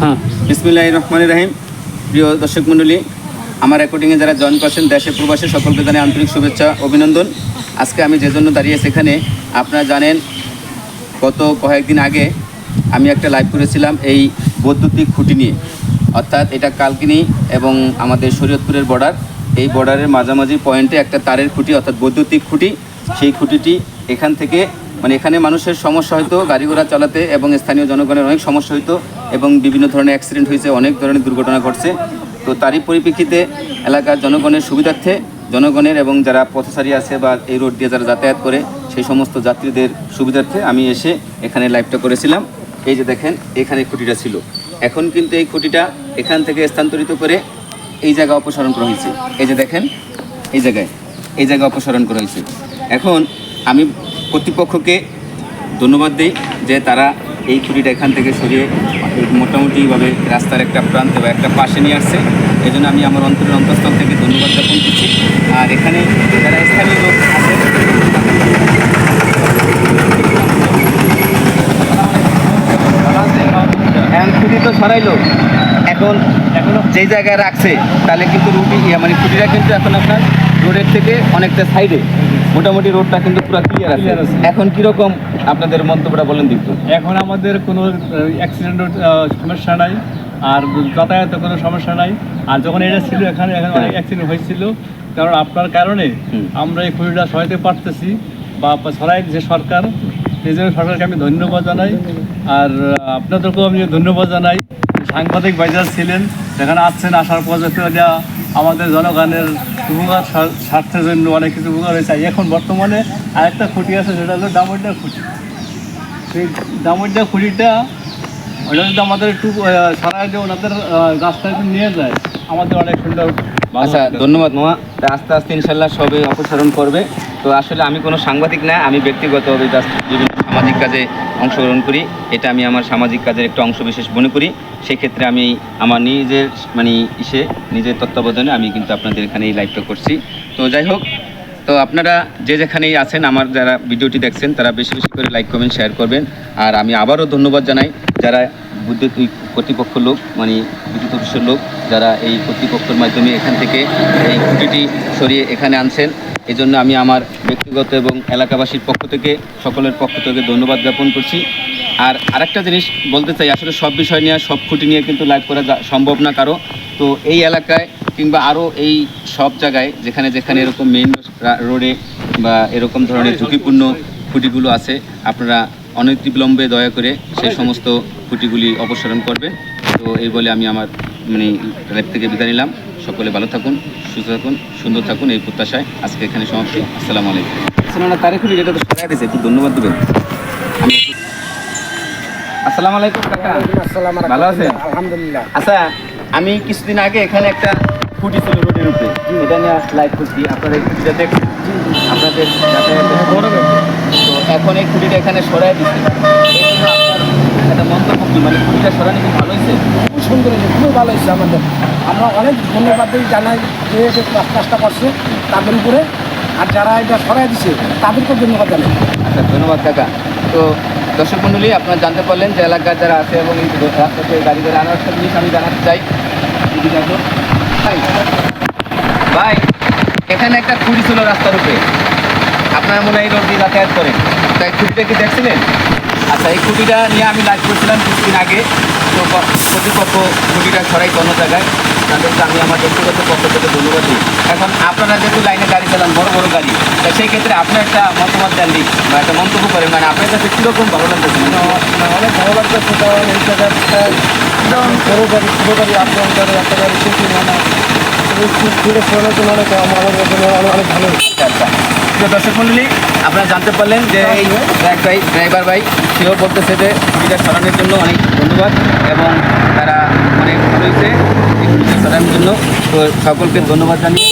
হ্যাঁ, বিসমিল্লাহির রহমানির রহিম। প্রিয় দর্শক মণ্ডলী, আমার রেকর্ডিংয়ে যারা জয়েন করছেন দেশে প্রবাসে সকলকে জানাই আন্তরিক শুভেচ্ছা অভিনন্দন। আজকে আমি যে জন্য দাঁড়িয়ে সেখানে আপনারা জানেন গত কয়েকদিন আগে আমি একটা লাইভ করেছিলাম এই বৈদ্যুতিক খুঁটি নিয়ে, অর্থাৎ এটা কালকিনি এবং আমাদের শরীয়তপুরের বর্ডার, এই বর্ডারের মাঝামাঝি পয়েন্টে একটা তারের খুঁটি অর্থাৎ বৈদ্যুতিক খুঁটি। সেই খুঁটিটি এখান থেকে এখানে মানুষের সমস্যা হতো, গাড়ি ঘোড়া চালাতে এবং স্থানীয় জনগণের অনেক সমস্যা হতো এবং বিভিন্ন ধরনের অ্যাক্সিডেন্ট হয়েছে, অনেক ধরনের দুর্ঘটনা ঘটছে। তো তারই পরিপ্রেক্ষিতে এলাকার জনগণের সুবিধার্থে, জনগণের এবং যারা পথচারী আছে বা এই রোড দিয়ে যারা যাতায়াত করে সেই সমস্ত যাত্রীদের সুবিধার্থে আমি এসে এখানে লাইভটা করেছিলাম। এই যে দেখেন এখানে খুঁটিটা ছিল, এখন কিন্তু এই খুঁটিটা এখান থেকে স্থানান্তরিত করে এই জায়গায় অপসারণ করা হয়েছে। এই যে দেখেন এই জায়গায় অপসারণ করা হয়েছে। এখন আমি কর্তৃপক্ষকে ধন্যবাদ দিই যে তারা এই খুঁটিটা এখান থেকে সরিয়ে মোটামুটিভাবে রাস্তার একটা প্রান্তে বা একটা পাশে নিয়ে আসছে। এই জন্য আমি আমার অন্তরের অন্তঃস্থল থেকে ধন্যবাদ জ্ঞাপন করছি। আর এখানে যারা স্থানীয় লোক আছে খুঁটি তো সরাইলো, এখন যেই জায়গায় রাখছে তাহলে কিন্তু খুঁটিটা কিন্তু এখন আপনার রোডের থেকে অনেকটা সাইডে, মোটামুটি রোডটা কিন্তু পুরো ক্লিয়ার আছে। এখন কীরকম আপনাদের মন্তব্যটা বলেন দেখুন। এখন আমাদের কোনো অ্যাক্সিডেন্টের সমস্যা নাই, আর যাতায়াতের কোনো সমস্যা নাই। আর যখন এটা ছিল এখানে অনেক অ্যাক্সিডেন্ট হয়েছিল, কারণ আপনার কারণে আমরা এই খুঁটিটা সরাইতে পারতেছি বা সরাই যে সরকার, এই জন্য সরকারকে আমি ধন্যবাদ জানাই। আর আপনাদেরকেও আমি ধন্যবাদ জানাই। সাংবাদিক ভাইজার ছিলেন, যেখানে আসছেন, আসার পর আমাদের জনগণের উপকার স্বার্থের জন্য অনেক কিছু উপকার হয়েছে। এখন বর্তমানে আরেকটা খুঁটি আছে, সেটা হলো দামোড্ডা খুঁটি। সেই দামোড্ডা খুঁটিটা ওটা যদি আমাদের একটু সরাই দিয়ে ওনাদের রাস্তায় একটু নিয়ে যায়, আমাদের অনেক সুন্দর। আচ্ছা, ধন্যবাদ মামা। আস্তে আস্তে ইনশাল্লাহ সবে অপসারণ করবে। তো আসলে আমি কোনো সাংবাদিক না, আমি ব্যক্তিগতভাবে বিভিন্ন সামাজিক কাজে অংশগ্রহণ করি। এটা আমি আমার সামাজিক কাজের একটা অংশ বিশেষ মনে করি। সেক্ষেত্রে আমি আমার নিজের নিজের তত্ত্বাবধানে আমি কিন্তু আপনাদের এখানে এই লাইভটা করছি। তো যাই হোক, তো আপনারা যে যেখানেই আছেন, আমার যারা ভিডিওটি দেখছেন তারা বেশি বেশি করে লাইক কমেন্ট শেয়ার করবেন। আর আমি আবারও ধন্যবাদ জানাই যারা বৈদ্যুতিক কর্তৃপক্ষ লোক, বিদ্যুৎ অফিসের লোক, যারা এই কর্তৃপক্ষের মাধ্যমে এখান থেকে এই খুঁটিটি সরিয়ে এখানে আনছেন। এই জন্য আমি আমার ব্যক্তিগত এবং এলাকাবাসীর পক্ষ থেকে, সকলের পক্ষ থেকে ধন্যবাদ জ্ঞাপন করছি। আর আরেকটা জিনিস বলতে চাই, আসলে সব বিষয় নিয়ে, সব খুঁটি নিয়ে কিন্তু লাইভ করা সম্ভব না কারো। তো এই এলাকায় কিংবা আরও এই সব জায়গায় যেখানে যেখানে এরকম মেইন রোডে বা এরকম ধরনের ঝুঁকিপূর্ণ খুঁটিগুলো আছে, আপনারা অনতিবিলম্বে দয়া করে সেই সমস্ত খুঁটিগুলি অপসারণ করবেন। তো এই বলে আমি আমার লাইভ থেকে বিদায় নিলাম। সকলে ভালো থাকুন, সুস্থ থাকুন, সুন্দর থাকুন, এই প্রত্যাশায় আজকে এখানে সমাপ্তি। আসসালামু আলাইকুম। তারিখ খুঁটি যেটা তো সরাই দিয়েছে, একটু ধন্যবাদ দেবেন। আসসালামু আলাইকুম কাকা, ভালো আছেন? আলহামদুলিল্লাহ। আচ্ছা, আমি কিছুদিন আগে এখানে একটা খুঁটি ছিল রোডের উপরে, এটা নিয়ে লাইভ করছি। আপনারা এই খুঁটিটা দেখছেন, আপনাদের তো এখন এই খুঁটিটা এখানে সরাই দিচ্ছে, এই জন্য আপনার একটা মন্তব্য কি, খুঁটিটা সরানো কি ভালো হয়েছে? খুব সুন্দর হয়েছে, খুবই ভালো হয়েছে। আমরা অনেক ধন্যবাদ জানাই যে কাজটা করছে তাদের উপরে, আর যারা এটা সরাই দিচ্ছে তাদেরকেও ধন্যবাদ জানাই। আচ্ছা, ধন্যবাদ কাকা। তো দর্শক মণ্ডলী, আপনারা জানতে পারলেন যে এলাকার যারা আছে এবং এই রাস্তাতে গাড়ি করে আনার একটা জিনিস আমি জানাতে চাই। ভাই, এখানে একটা খুঁটি ছিল রাস্তার উপরে, আপনার মনে হয় এই রোড দিয়ে যাতায়াত করেন, তাই খুঁটিটা কি দেখছিলেন? আচ্ছা, এই খুঁটিটা নিয়ে আমি লাইভ করছিলাম কিছুদিন আগে। তো কর্তৃপক্ষ খুঁটিটা সরাই অন্য জায়গায়, তাদেরকে আমি আমার ব্যক্তিগত পক্ষ থেকে ধন্যবাদ দিই। এখন আপনারা যেহেতু লাইনে গাড়ি চালান, বড় বড় গাড়ি, তা সেই ক্ষেত্রে আপনার একটা মতামত দেন দিই বা একটা মন্তব্য করেন, আপনার কাছে কীরকম ভালো লাগতেছে? অনেক ভালো লাগতেছে, কারণ এই জায়গাটা বড়ো গাড়ি, ছোটো গাড়ি, আপনার গাড়ি, একটা গাড়ি চেকিং অনেক অনেক ভালো। আচ্ছা, প্রিয় দর্শক মণ্ডলী, আপনারা জানতে পারলেন যে এই ড্রাইভার ভাই সেও বলতেছে যে খুঁটিটা সরানোর জন্য অনেক ধন্যবাদ এবং তারা অনেক ভালো হয়েছে এই খুঁটিটা সরানোর জন্য। তো সকলকে ধন্যবাদ জানিয়ে